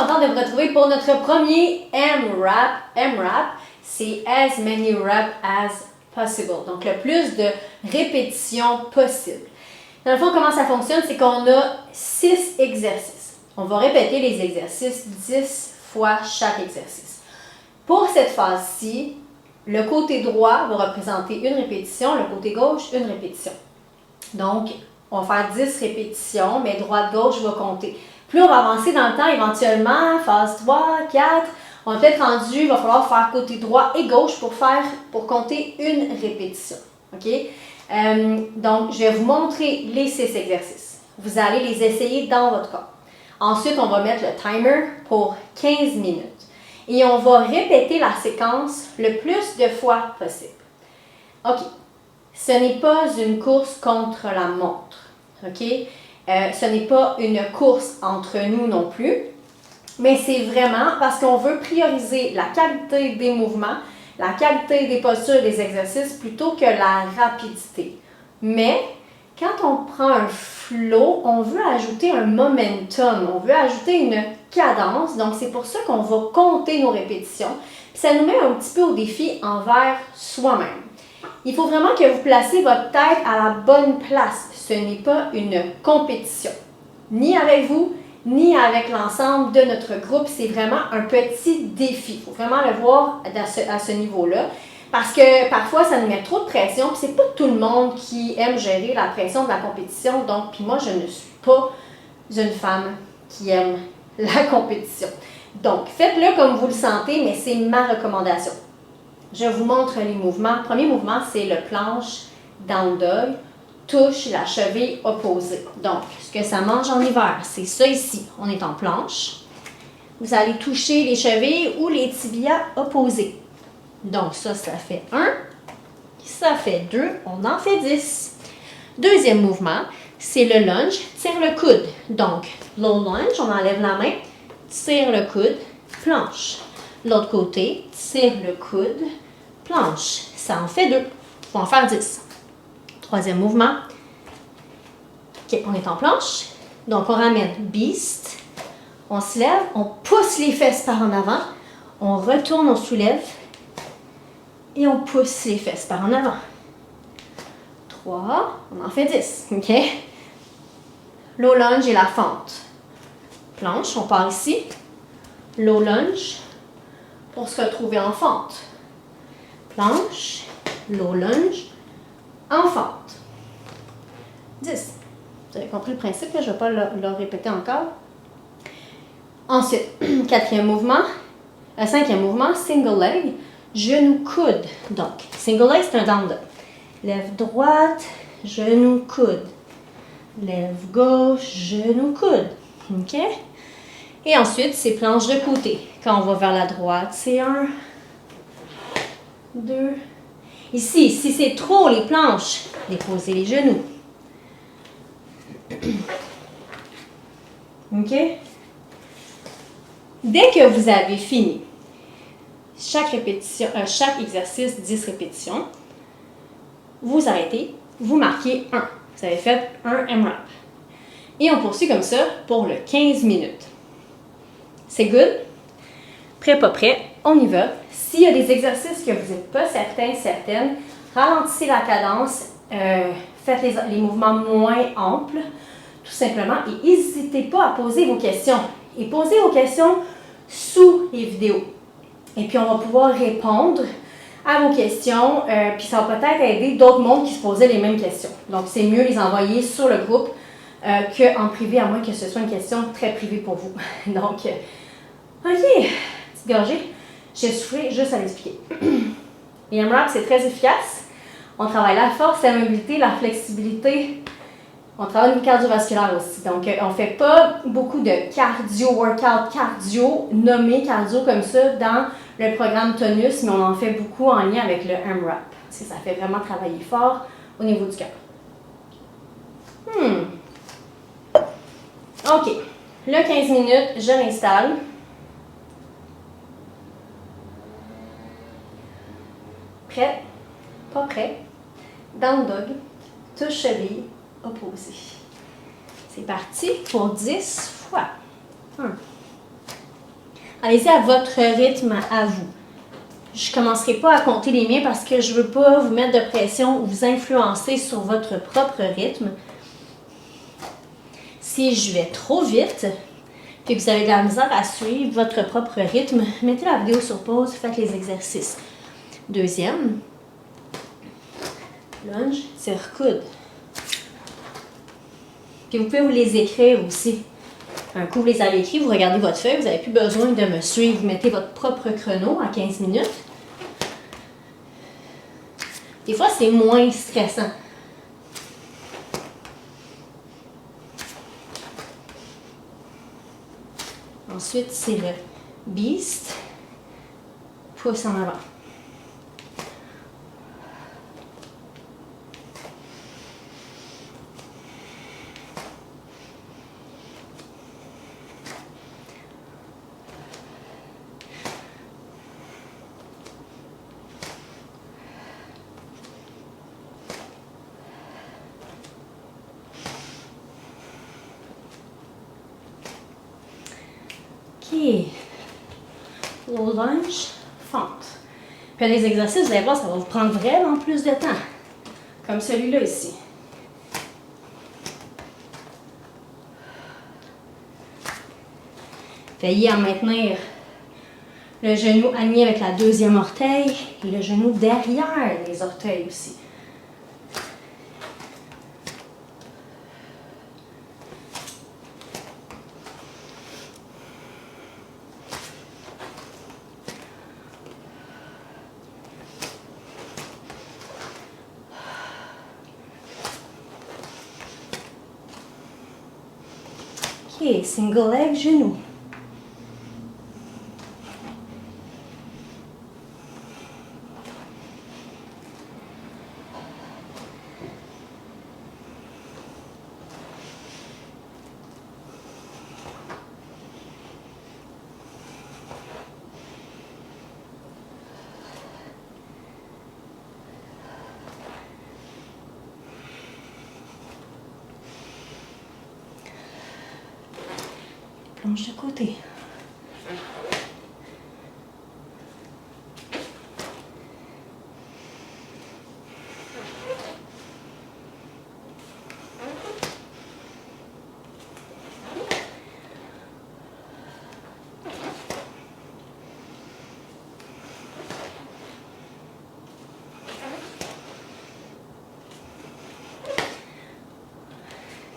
contente de vous retrouver pour notre premier M-Rap. M-Rap, c'est as many reps as possible. Donc, le plus de répétitions possible. Dans le fond, comment ça fonctionne? C'est qu'on a 6 exercices. On va répéter les exercices 10 fois chaque exercice. Pour cette phase-ci, le côté droit va représenter une répétition, le côté gauche, une répétition. Donc, on va faire 10 répétitions, mais droite-gauche va compter. Plus on va avancer dans le temps, éventuellement, phase 3, 4, on va peut-être rendu, il va falloir faire côté droit et gauche pour compter une répétition. OK? Donc, je vais vous montrer les 6 exercices. Vous allez les essayer dans votre corps. Ensuite, on va mettre le timer pour 15 minutes. Et on va répéter la séquence le plus de fois possible. OK. Ce n'est pas une course contre la montre. OK? Ce n'est pas une course entre nous non plus. Mais c'est vraiment parce qu'on veut prioriser la qualité des mouvements, la qualité des postures et des exercices plutôt que la rapidité. Mais quand on prend un flow, on veut ajouter un momentum, on veut ajouter une cadence. Donc, c'est pour ça qu'on va compter nos répétitions. Puis ça nous met un petit peu au défi envers soi-même. Il faut vraiment que vous placez votre tête à la bonne place. Ce n'est pas une compétition, ni avec vous, ni avec l'ensemble de notre groupe. C'est vraiment un petit défi. Il faut vraiment le voir à ce niveau-là. Parce que parfois, ça nous met trop de pression. Puis c'est pas tout le monde qui aime gérer la pression de la compétition. Donc, puis moi, je ne suis pas une femme qui aime la compétition. Donc, faites-le comme vous le sentez, mais c'est ma recommandation. Je vous montre les mouvements. Le premier mouvement, c'est le planche down dog. Touche la cheville opposée. Donc, ce que ça mange en hiver, c'est ça ici. On est en planche. Vous allez toucher les chevilles ou les tibias opposés. Donc, ça fait 1. Ça fait 2. On en fait 10. Deuxième mouvement, c'est le lunge. Tire le coude. Donc, low lunge, on enlève la main. Tire le coude. Planche. L'autre côté, tire le coude. Planche. Ça en fait 2. Il faut en faire 10. Troisième mouvement. OK, on est en planche. Donc, on ramène beast. On se lève. On pousse les fesses par en avant. On retourne, on soulève. Et on pousse les fesses par en avant. 3. On en fait 10. OK? Low lunge et la fente. Planche, on part ici. Low lunge pour se retrouver en fente. Planche, low lunge, en fente. 10. Vous avez compris le principe, là? Je ne vais pas le répéter encore. Ensuite, cinquième mouvement, single leg, genou coude. Donc, single leg, c'est un down dog. Lève droite, genou coude. Lève gauche, genou coude. OK? Et ensuite, c'est planche de côté. Quand on va vers la droite, c'est 1, 2. Ici, si c'est trop les planches, déposez les genoux. OK? Dès que vous avez fini chaque exercice, 10 répétitions, vous arrêtez, vous marquez 1. Vous avez fait un M-Rap. Et on poursuit comme ça pour le 15 minutes. C'est good? Prêt, pas prêt? On y va. S'il y a des exercices que vous n'êtes pas certaines, ralentissez la cadence, faites les mouvements moins amples, tout simplement, et n'hésitez pas à poser vos questions. Et posez vos questions sous les vidéos. Et puis, on va pouvoir répondre à vos questions, puis ça va peut-être aider d'autres mondes qui se posaient les mêmes questions. Donc, c'est mieux les envoyer sur le groupe qu'en privé, à moins que ce soit une question très privée pour vous. Donc, OK, petite gorgée. J'ai soufflé juste à l'expliquer. Les M-Rap, c'est très efficace. On travaille la force, la mobilité, la flexibilité. On travaille le cardiovasculaire aussi. Donc, on ne fait pas beaucoup de workout cardio, nommé cardio comme ça dans le programme Tonus, mais on en fait beaucoup en lien avec le M-Rap. Ça fait vraiment travailler fort au niveau du cœur. OK. Le 15 minutes, je l'installe. Prêt? Pas prêt? Down dog, touche cheville, opposé. C'est parti pour 10 fois. 1, Allez-y à votre rythme à vous. Je ne commencerai pas à compter les miens parce que je ne veux pas vous mettre de pression ou vous influencer sur votre propre rythme. Si je vais trop vite, puis que vous avez de la misère à suivre votre propre rythme, mettez la vidéo sur pause, faites les exercices. Deuxième, lunge, tire-coude. Puis vous pouvez vous les écrire aussi. Un coup, vous les avez écrits, vous regardez votre feuille, vous n'avez plus besoin de me suivre. Vous mettez votre propre chrono à 15 minutes. Des fois, c'est moins stressant. Ensuite, c'est le beast. Pouce en avant. OK. Low lunge, fente. Puis les exercices, vous allez voir, ça va vous prendre vraiment plus de temps. Comme celui-là ici. Veillez à maintenir le genou aligné avec la deuxième orteil et le genou derrière les orteils aussi. OK, single leg, genou. Plonge de côté.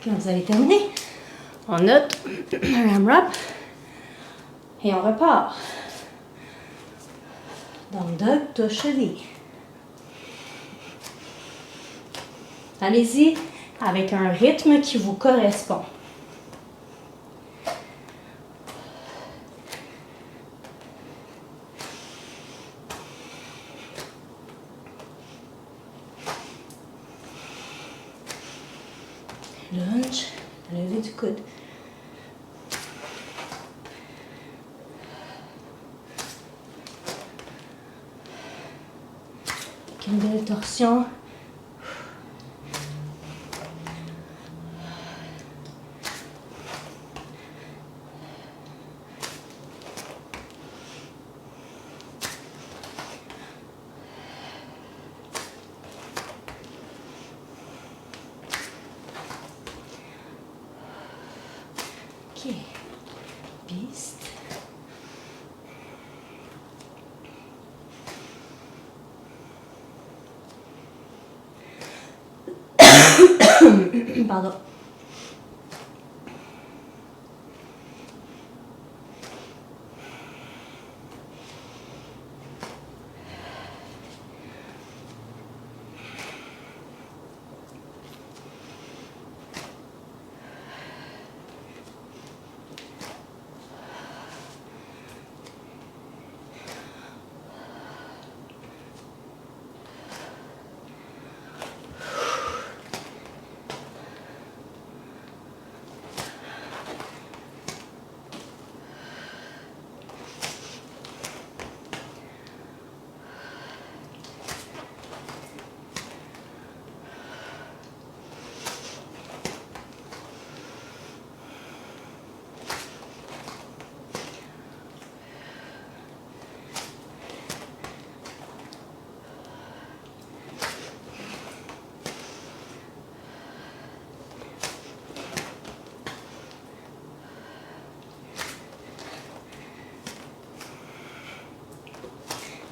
Quand vous avez terminé, on note un AMRAP et on repart. Down dog, touche cheville. Allez-y avec un rythme qui vous correspond. Lunge, levée du coude. Une belle torsion. OK. Beast. Pardon.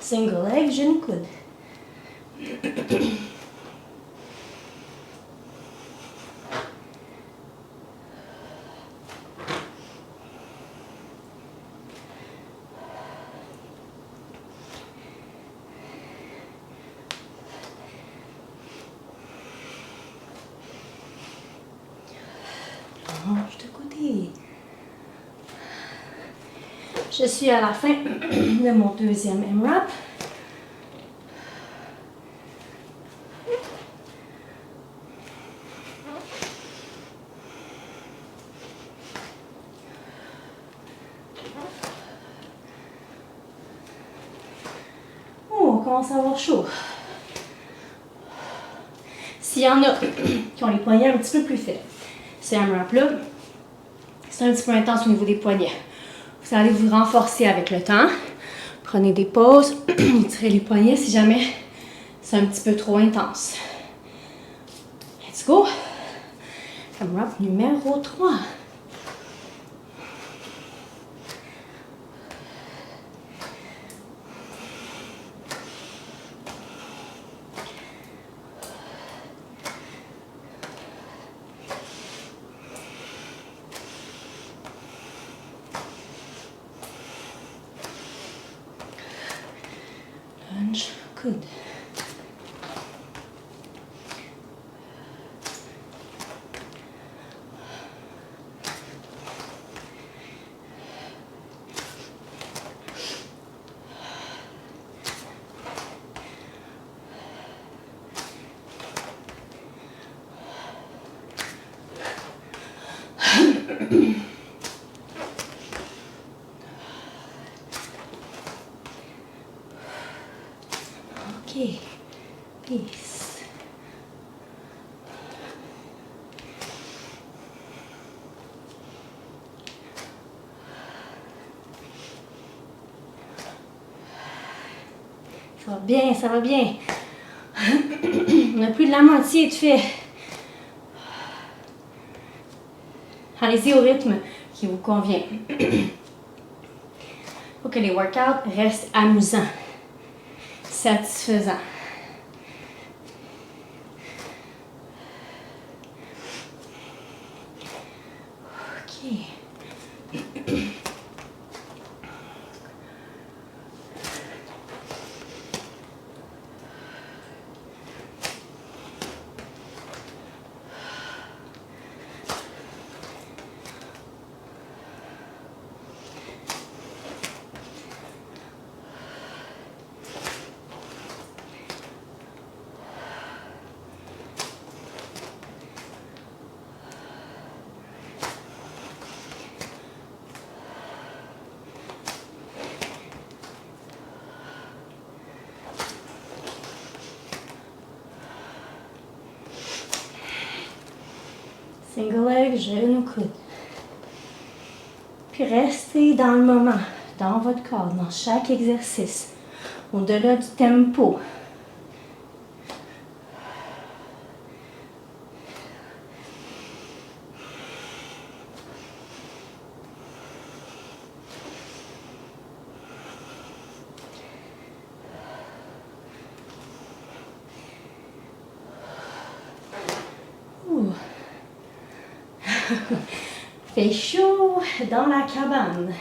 Single leg, genou coude. Range de côté. Je suis à la fin de mon deuxième M-Rap. Oh, on commence à avoir chaud. S'il y en a qui ont les poignets un petit peu plus faibles, ce M-Rap-là, c'est un petit peu intense au niveau des poignets. Vous allez vous renforcer avec le temps. Prenez des pauses, tirez les poignets si jamais c'est un petit peu trop intense. Let's go! M-Rap numéro 3. Lunge, coude. Ok, peace. Ça va bien, ça va bien. On a plus de la moitié de fait. Allez-y au rythme qui vous convient. Il faut que les workouts restent amusants, satisfaisants. Ok. Single leg, genou, coude. Puis restez dans le moment, dans votre corps, dans chaque exercice, au-delà du tempo. Fait chaud dans la cabane.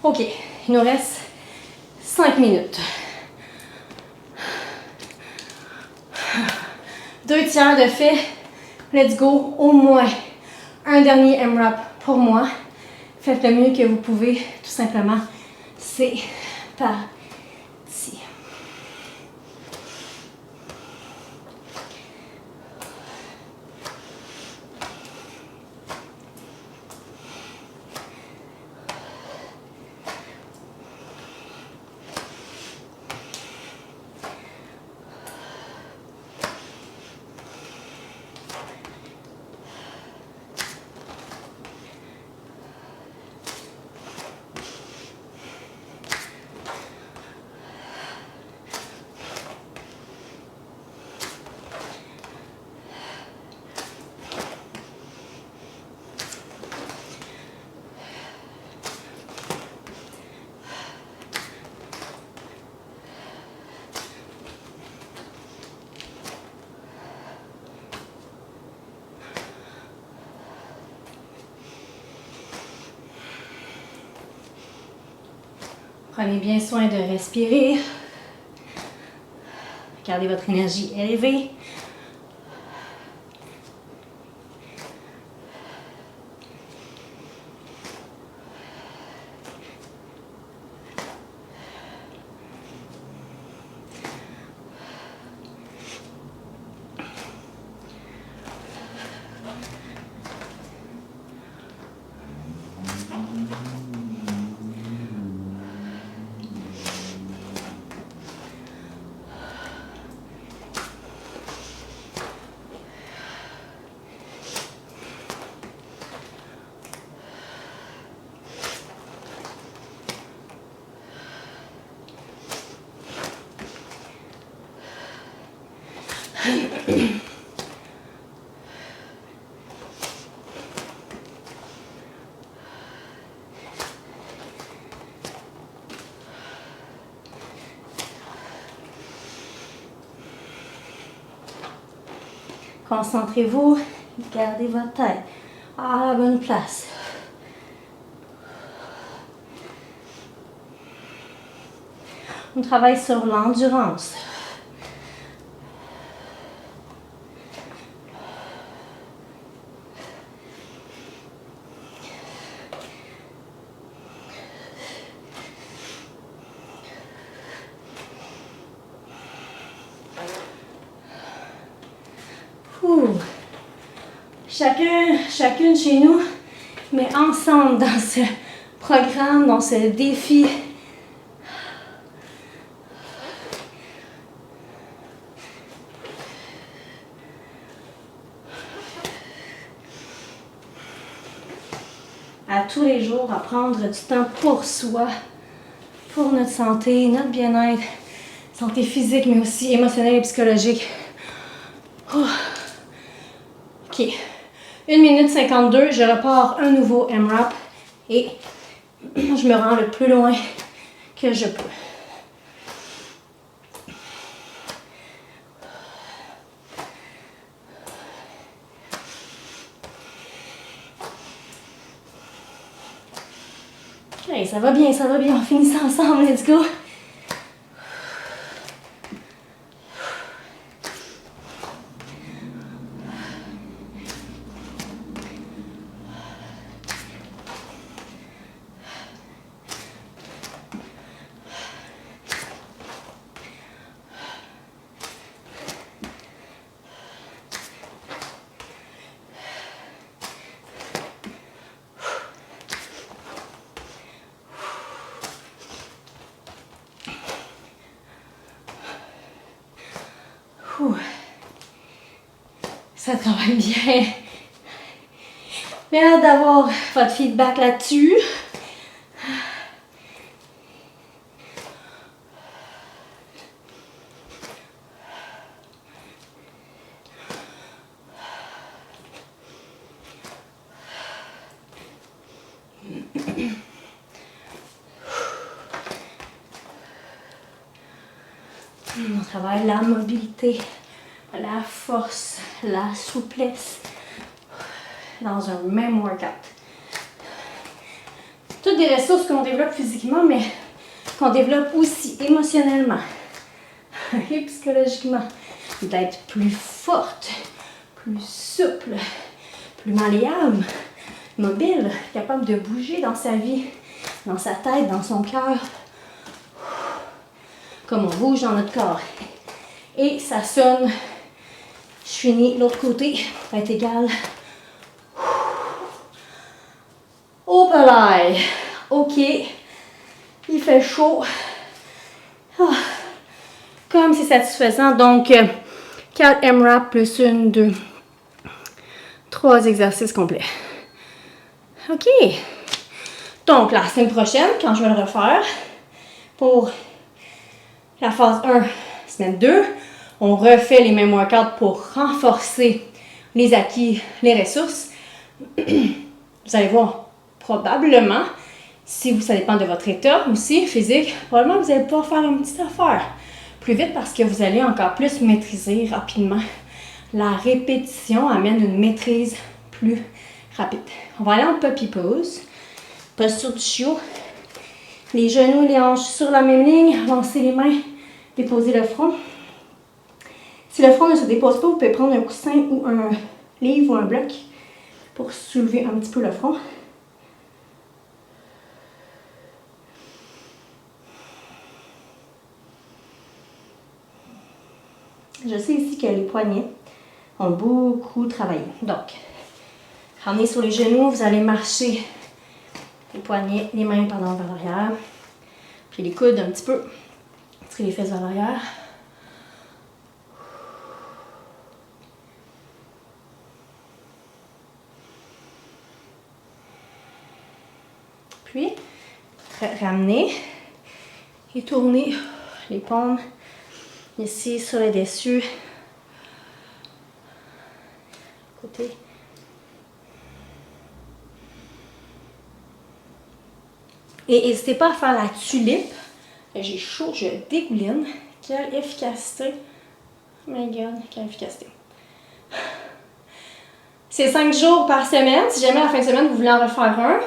Ok, il nous reste 5 minutes. 2 tiers de fait. Let's go. Au moins un dernier M-Rap pour moi. Faites le mieux que vous pouvez, tout simplement. C'est parti. Prenez bien soin de respirer. Gardez votre énergie élevée. Concentrez-vous, gardez votre tête à la bonne place. On travaille sur l'endurance. Chacune chez nous, mais ensemble dans ce programme, dans ce défi. À tous les jours, à prendre du temps pour soi, pour notre santé, notre bien-être, santé physique, mais aussi émotionnelle et psychologique. Oh. OK. 1 minute 52, je repars un nouveau M-Rap et je me rends le plus loin que je peux. Hey, ça va bien, on finit ça ensemble, let's go! Ça travaille bien. J'ai hâte d'avoir votre feedback là-dessus. On travaille la mobilité, la force, la souplesse dans un même workout. Toutes des ressources qu'on développe physiquement, mais qu'on développe aussi émotionnellement et psychologiquement. D'être plus forte, plus souple, plus malléable, mobile, capable de bouger dans sa vie, dans sa tête, dans son cœur, comme on bouge dans notre corps. Et ça sonne, je finis l'autre côté, va être égal. Au palais. OK, il fait chaud. Comme c'est satisfaisant, donc 4 M-Rap plus 1, 2, 3 exercices complets. OK. Donc, la semaine prochaine, quand je vais le refaire, pour la phase 1, semaine 2, on refait les mêmes workouts pour renforcer les acquis, les ressources. Vous allez voir, probablement, si ça dépend de votre état aussi physique, probablement vous allez pouvoir faire une petite affaire plus vite parce que vous allez encore plus maîtriser rapidement. La répétition amène une maîtrise plus rapide. On va aller en puppy pose, posture du chiot. Les genoux et les hanches sur la même ligne. Avancez les mains. Déposez le front. Si le front ne se dépose pas, vous pouvez prendre un coussin ou un livre ou un bloc pour soulever un petit peu le front. Je sais ici que les poignets ont beaucoup travaillé. Donc, ramenez sur les genoux, vous allez marcher les poignets, les mains vers l'arrière. Puis les coudes un petit peu. Tirez les fesses vers l'arrière. Puis, ramenez et tournez les paumes ici sur les dessus. Côté. Et n'hésitez pas à faire la tulipe. J'ai chaud, je dégouline. Quelle efficacité. Oh my God, quelle efficacité. C'est 5 jours par semaine. Si jamais à la fin de semaine, vous voulez en refaire un,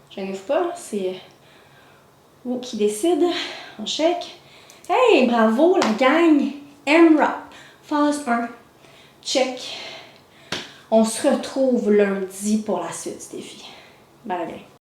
gênez-vous pas, c'est vous qui décide. On check. Hey, bravo la gang! M-Rap, phase 1. Check. On se retrouve lundi pour la suite du défi. Bye bye.